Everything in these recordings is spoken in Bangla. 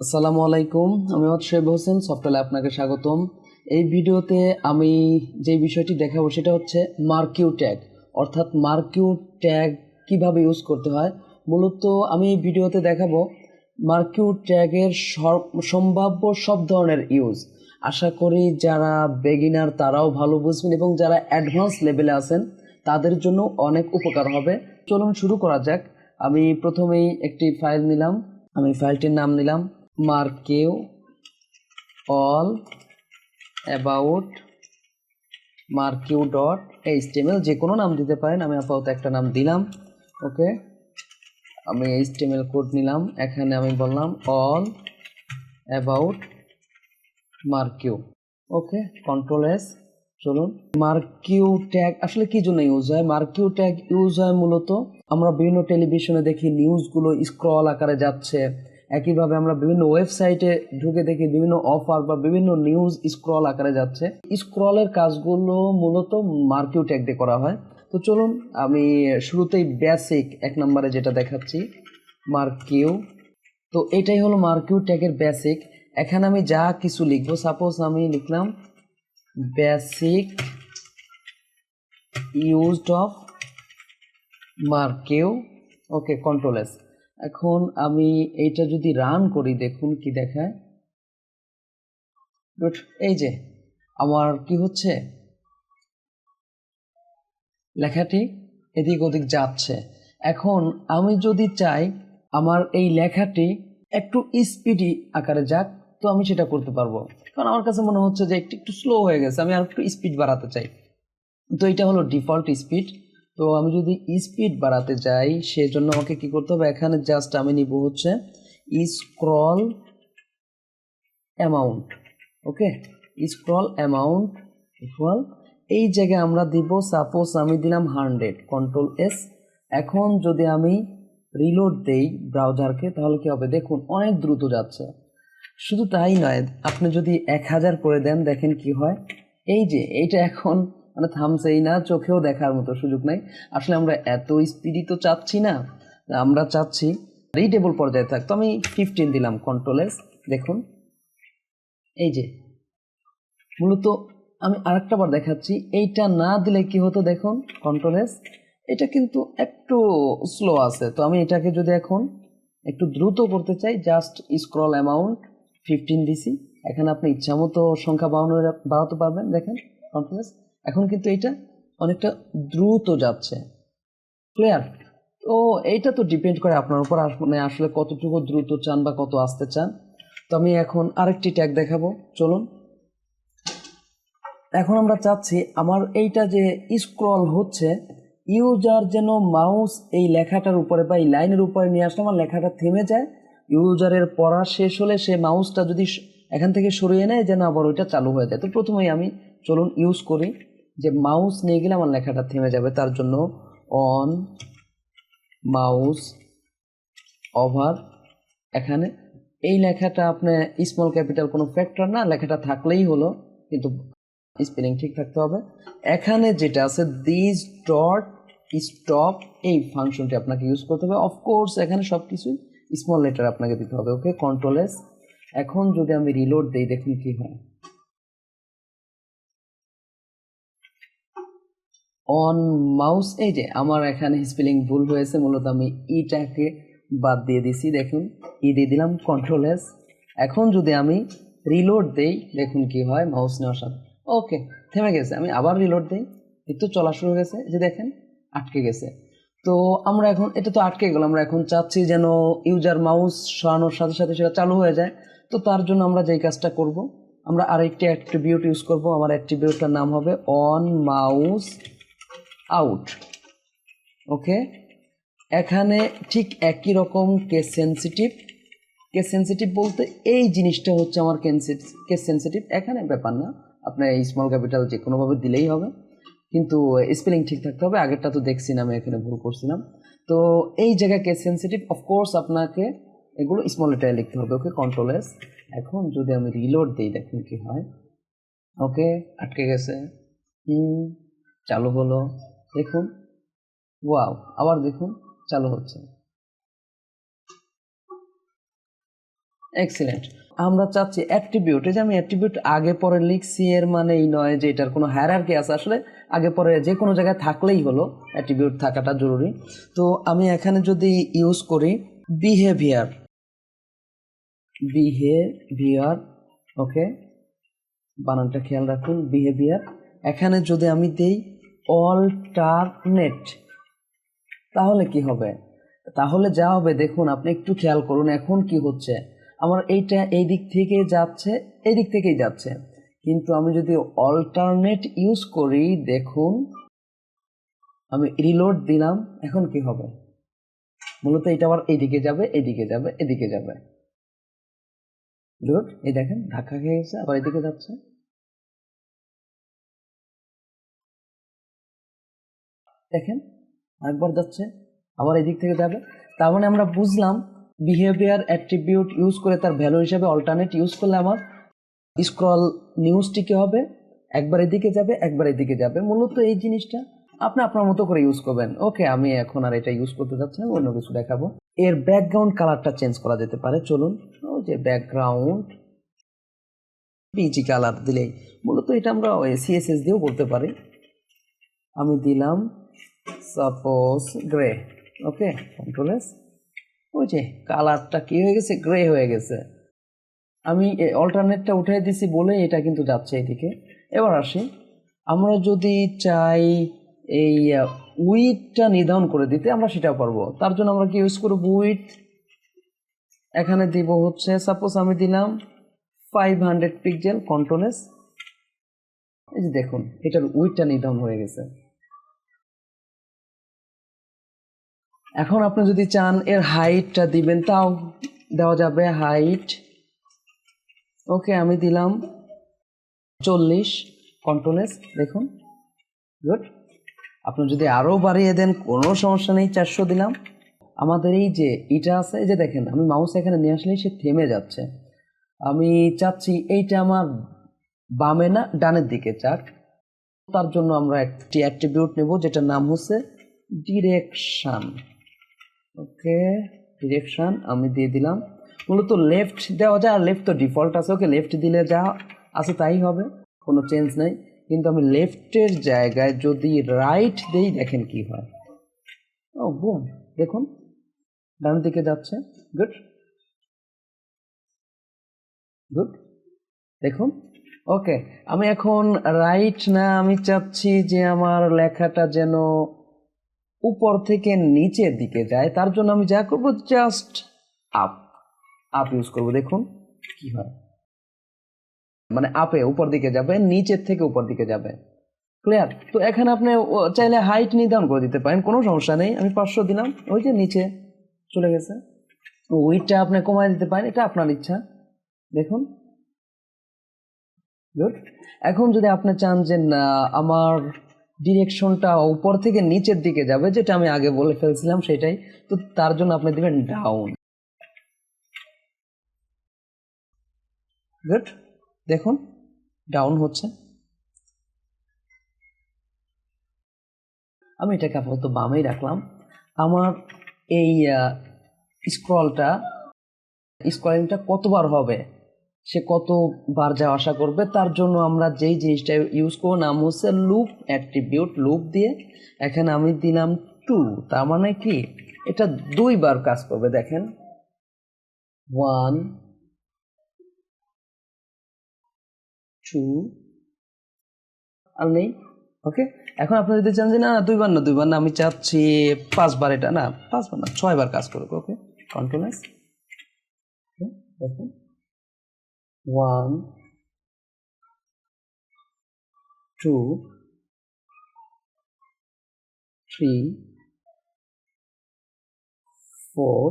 আসসালামু আলাইকুম, আমি শোয়েব হোসেন, সফটওয়্যারে আপনাকে স্বাগতম। এই ভিডিওতে আমি যে বিষয়টি দেখাবো সেটা হচ্ছে মার্কিউ ট্যাগ, অর্থাৎ মার্কিউ ট্যাগ কিভাবে ইউজ করতে হয়। মূলত আমি এই ভিডিওতে দেখাবো মার্কিউ ট্যাগের সম্ভাব্য সব ধরনের ইউজ। আশা করি যারা বেগিনার তারাও ভালো বুঝবেন এবং যারা অ্যাডভান্স লেভেলে আছেন তাদের জন্য অনেক উপকার হবে। চলুন শুরু করা যাক। আমি প্রথমেই একটি ফাইল নিলাম, আমি ফাইলটির নাম নিলাম মার্কিউ অল অ্যাবাউট মার্কিউ ডট এইচটিএমএল। যে কোনো নাম দিতে পারেন, আমি আপাতত একটা নাম দিলাম। ওকে, আমি এইচটিএমএল কোড নিলাম, এখানে আমি বললাম all about marquee. Okay, control S. চলুন, মার্কিউ ট্যাগ আসলে কি জন্য ইউজ হয়? মার্কিউ ট্যাগ ইউজ হয় মূলত আমরা বিভিন্ন টেলিভিশনে দেখি নিউজগুলো স্ক্রল আকারে যাচ্ছে, একইভাবে আমরা বিভিন্ন ওয়েবসাইটে ঢুকে দেখি বিভিন্ন অফার বা বিভিন্ন নিউজ স্ক্রল আকারে যাচ্ছে। স্ক্রলের কাজগুলো মূলত মার্কিউ ট্যাগ দিয়ে করা হয়। তো চলুন, আমি শুরুতেই বেসিক এক নম্বরে যেটা দেখাচ্ছি মার্কিউ। তো এটাই হলো মার্কিউ ট্যাগের বেসিক। এখানে আমি যা কিছু লিখবো, সাপোজ আমি লিখলাম basic used of marquee. Okay, control S. এখন আমি এইটা যদি রান করি, দেখুন কি দেখায়। এই যে আমার কি হচ্ছে, লেখাটি এদিক ওদিক যাচ্ছে। এখন আমি যদি চাই আমার এই লেখাটি একটু স্পিডি আকারে যাক, তো আমি সেটা করতে পারবো, কারণ আমার কাছে মনে হচ্ছে যে একটু একটু স্লো হয়ে গেছে, আমি আর একটু স্পিড বাড়াতে চাই। তো এটা হলো ডিফল্ট স্পিড। তো আমি যদি স্পিড বাড়াতে চাই সেজন্য আমাকে কি করতে হবে, এখানে জাস্ট আমি নিব হচ্ছে স্ক্রল অ্যামাউন্ট। ওকে, স্ক্রল অ্যামাউন্ট ইকুয়াল, এই জায়গায় আমরা দিব, সাপোজ আমি দিলাম 100, কন্ট্রোল এস। এখন যদি আমি রিলোড দেই ব্রাউজারকে, তাহলে কি হবে দেখুন, অনেক দ্রুত যাচ্ছে। শুধু তাই নয়, আপনি যদি 1000 করে দেন, দেখেন কি হয়। এই যে এইটা এখন মানে থামছেই না, চোখেও দেখার মতো সুযোগ নাই। আসলে আমরা এত স্পিডি তো চাচ্ছি না, আমরা চাচ্ছি রিডেবল পর্যায়ে থাক। তো আমি 15 দিলাম, কন্ট্রোল এস। দেখুন এই যে মূলত আমি আরেকটা বার দেখাচ্ছি, এইটা না দিলে কি হতো দেখুন, কন্ট্রোল এস। এটা কিন্তু একটু স্লো আছে। তো আমি এটাকে যদি এখন একটু দ্রুত করতে চাই, জাস্ট স্ক্রল অ্যামাউন্ট 15 দিছি। এখানে আপনি ইচ্ছা মতো সংখ্যা বাড়াতে পারবেন। দেখেন কন্ট্রোল এস, এখন কিন্তু এটা অনেকটা দ্রুত যাচ্ছে। ক্লিয়ার? তো এইটা তো ডিপেন্ড করে আপনার উপর, মানে আসলে কতটুকু দ্রুত চান বা কত আসতে চান। তো আমি এখন আরেকটি ট্যাগ দেখাবো, চলুন। এখন আমরা চাচ্ছি আমার এইটা যে স্ক্রল হচ্ছে, ইউজার যেন মাউস এই লেখাটার উপরে বা এই লাইনের উপরে নিয়ে আসলে আমার লেখাটা থেমে যায়। ইউজারের পড়া শেষ হলে সে মাউসটা যদি এখান থেকে সরিয়ে নেয়, যেন আবার ওইটা চালু হয়ে যায়। তো প্রথমেই আমি চলুন ইউজ করি যে মাউস নিয়ে গেলে আমার লেখাটা থেমে যাবে। তার জন্য অন মাউস ওভার, এখানে এই লেখাটা আপনার স্মল ক্যাপিটাল কোনো ফ্যাক্টর না, লেখাটা থাকলেই হলো, কিন্তু স্পেলিং ঠিক থাকতে হবে। এখানে যেটা আছে দিস ডট স্টপ, এই ফাংশনটি আপনাকে ইউজ করতে হবে। অফকোর্স এখানে সব কিছুই স্মল লেটার আপনাকে দিতে হবে। ওকে, কন্ট্রোল এস। এখন যদি আমি রিলোড দিই, দেখুন কি হয়। অন মাউস, এই যে আমার এখানে স্পেলিং ভুল হয়েছে, মূলত আমি ইটাকে বাদ দিয়ে দিছি। দেখুন ই দিয়ে দিলাম, কন্ট্রোল এস। এখন যদি আমি রিলোড দেই, দেখুন কি হয় মাউস নেওয়ার সাথে। ওকে, থেমে গেছে। আমি আবার রিলোড দিই, একটু চলা শুরু হয়ে গেছে, যে দেখেন আটকে গেছে। তো আমরা এখন এটা তো আটকে গেল, আমরা এখন চাচ্ছি যেন ইউজার মাউস সরানোর সাথে সাথে সেটা চালু হয়ে যায়। তো তার জন্য আমরা যেই কাজটা করব, আমরা আরেকটি অ্যাট্রিবিউট ইউজ করব। আমার অ্যাট্রিবিউটটার নাম হবে অন মাউস আউট। ওকে, এখানে ঠিক একই রকম কেস সেন্সিটিভ। কেস সেন্সিটিভ বলতে এই জিনিসটা হচ্ছে আমার কেস সেন্সিটিভ। এখানে ব্যাপার না, আপনার এই স্মল ক্যাপিটাল যে কোনোভাবে দিলেই হবে, কিন্তু স্পেলিং ঠিক থাকতে হবে। আগেরটা তো দেখছি না, আমি এখানে ভুল করছিলাম। তো এই জায়গায় কেস সেন্সিটিভ, অফকোর্স আপনাকে এগুলো স্মল লেটারে লিখতে হবে। ওকে, কন্ট্রোল এস। এখন যদি আমি রিলোড দিই, দেখুন কি হয়। ওকে, আটকে গেছে, চালু হলো, দেখুন, ওয়াও, আবার দেখুন চালু হচ্ছে। এক্সিলেন্ট। আমরা চাচ্ছি অ্যাট্রিবিউট, এই যে আমি অ্যাট্রিবিউট আগে পরে লিখছি এর মানে এই নয় যে এটার কোনো হায়ারার্কি আছে, আসলে আগে পরে যে কোনো জায়গায় থাকলেই হলো, অ্যাট্রিবিউট থাকাটা জরুরি। তো আমি এখানে যদি ইউজ করি বিহেভিয়ার, বিহেভিয়ার, ওকে, বানানটা খেয়াল রাখুন, বিহেভিয়ার। এখানে যদি আমি দেই অল্টারনেট, তাহলে কি হবে? তাহলে যা হবে দেখুন, আপনি একটু খেয়াল করুন এখন কি হচ্ছে। আমার এইটা এই দিক থেকে যাচ্ছে, এই দিক থেকেই যাচ্ছে, কিন্তু আমি যদি অল্টারনেট ইউজ করি, দেখুন আমি রিলোড দিলাম, এখন কি হবে? মূলত এটা আবার এইদিকে যাবে, এদিকে যাবে, এদিকে যাবে। গুড, এই দেখেন ধাক্কা খেয়ে গেছে, আবার এদিকে যাচ্ছে। দেখেন আরেকবার যাচ্ছে, আবার এদিক থেকে যাবে। তার মানে আমরা বুঝলাম বিহেভিয়ার অ্যাট্রিবিউট ইউজ করে তার ভ্যালু হিসাবে অল্টারনেট ইউজ করলে আমার স্ক্রল নিউজটি কি হবে? একবার এদিকে যাবে, একবার এদিকে যাবে। মূলত এই জিনিসটা আপনি আপনার মতো করে ইউজ করবেন। ওকে, আমি এখন আর এটা ইউজ করতে যাচ্ছি না, অন্য কিছু দেখাবো। এর ব্যাকগ্রাউন্ড কালারটা চেঞ্জ করা যেতে পারে, চলুন। ওই যে ব্যাকগ্রাউন্ড বিজি কালার দিলেই, মূলত এটা আমরা ওই সিএসএস দিয়েও বলতে পারি। আমি দিলাম সাপোজ গ্রে, ওকে, কন্ট্রোল এস। ওই যে কালারটা কি হয়ে গেছে? গ্রে হয়ে গেছে। আমি অল্টারনেটটা উঠিয়ে দিছি বলে এটা কিন্তু যাচ্ছে এদিকে। এবার আসি, আমরা যদি চাই এই উইডথটা নির্ধারণ করে দিতে, আমরা সেটাও পারবো। তার জন্য আমরা কি ইউজ করবো? উইডথ। এখানে দিব হচ্ছে, সাপোজ আমি দিলাম 500 পিক্সেল, কন্ট্রোল এস। এই যে দেখুন এটার উইডথটা নির্ধারণ হয়ে গেছে। এখন আপনি যদি চান এর হাইটটা দিবেন, তাও দেওয়া যাবে, হাইট। ওকে, আমি দিলাম 40, কন্ট্রোল এস, দেখুন। গুড। আপনি যদি আরও বাড়িয়ে দেন কোনো সমস্যা নেই, 400 দিলাম। আমাদের এই যে এটা আছে, এই যে দেখেন আমি মাউস এখানে নিয়ে আসলেই সে থেমে যাচ্ছে। আমি চাচ্ছি এইটা আমার বামে না ডানের দিকে যাক। তার জন্য আমরা একটি অ্যাট্রিবিউট নেব যেটার নাম হচ্ছে ডিরেকশন। ওকে, ডিরেকশন আমি দিয়ে দিলাম। মূলত লেফট দেওয়া যায়, আর লেফট তো ডিফল্ট আছে। ওকে, লেফট দিলে যা আছে তাই হবে, কোনো চেঞ্জ নাই। কিন্তু আমি লেফটের জায়গায় যদি রাইট দেই, দেখেন কি হয়। ও বুম, দেখুন ডান দিকে যাচ্ছে। গুড, গুড, দেখুন। ওকে, আমি এখন রাইট না, আমি চাচ্ছি যে আমার লেখাটা যেন উপর থেকে নিচের দিকে যায়। তার জন্য আমি যা করব, জাস্ট আপ, আপ ইউজ করব। দেখুন কি হয়, মানে আপে উপর দিকে যাবে, নিচের থেকে উপর দিকে যাবে। ক্লিয়ার? তো এখানে আপনি চাইলে হাইট নির্ধারণ করে দিতে পারেন, কোনো সমস্যা নেই। আমি 500 দিলাম, ওই যে নিচে চলে গেছে। উইডটা আপনি কমায় দিতে পারেন, এটা আপনার ইচ্ছা। দেখুন, গুড। এখন যদি আপনি চান যে না আমার ডিরেকশনটা উপর থেকে নিচের দিকে যাবে, যেটা আমি আগে বলে ফেলছিলাম সেটাই, তো তার জন্য আপনি দিবেন ডাউন। গুড, দেখুন ডাউন হচ্ছে। আমি এটাকে আপাতত বামেই রাখলাম। আমার এই স্ক্রলিংটা কতবার হবে, সে কতবার যাওয়া আসা করবে, তার জন্য আমরা যেই জিনিসটা ইউজ করবো নাম হচ্ছে লুপ অ্যাট্রিবিউট। লুপ দিয়ে এখানে আমি দিলাম 2, তার মানে কি এটা 2 বার কাজ করবে। দেখেন 1 2 আর নেই। ওকে, এখন আপনি যদি চান যে না 2 বার না, 2 বার না, আমি চাচ্ছি 5 বার, এটা না 5 বার না 6 বার কাজ করবে। ওকে, কন্ট্রোল এস। দেখুন 1 2 3 4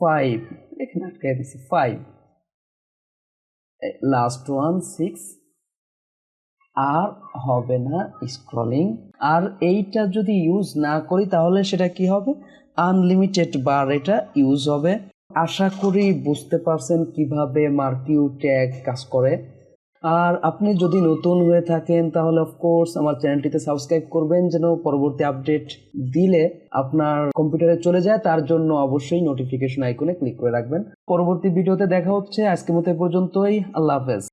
5, এখানে আটকে দিচ্ছি 5, লাস্ট ওয়ান 6। আর হবে না স্ক্রলিং। আর এইটা যদি ইউজ না করি তাহলে সেটা কি হবে? আনলিমিটেড বার এটা ইউজ হবে। আশা করি বুঝতে পারছেন কিভাবে মার্কিউ ট্যাগ কাজ করে। আর আপনি যদি নতুন হয়ে থাকেন তাহলে অফকোর্স আমার চ্যানেলটিতে সাবস্ক্রাইব করবেন, যেন পরবর্তী আপডেট দিলে আপনার কম্পিউটারে চলে যায়। তার জন্য অবশ্যই নোটিফিকেশন আইকনে ক্লিক করে রাখবেন। পরবর্তী ভিডিওতে দেখা হচ্ছে। আজকের মতো এ পর্যন্তই। আল্লাহ হাফেজ।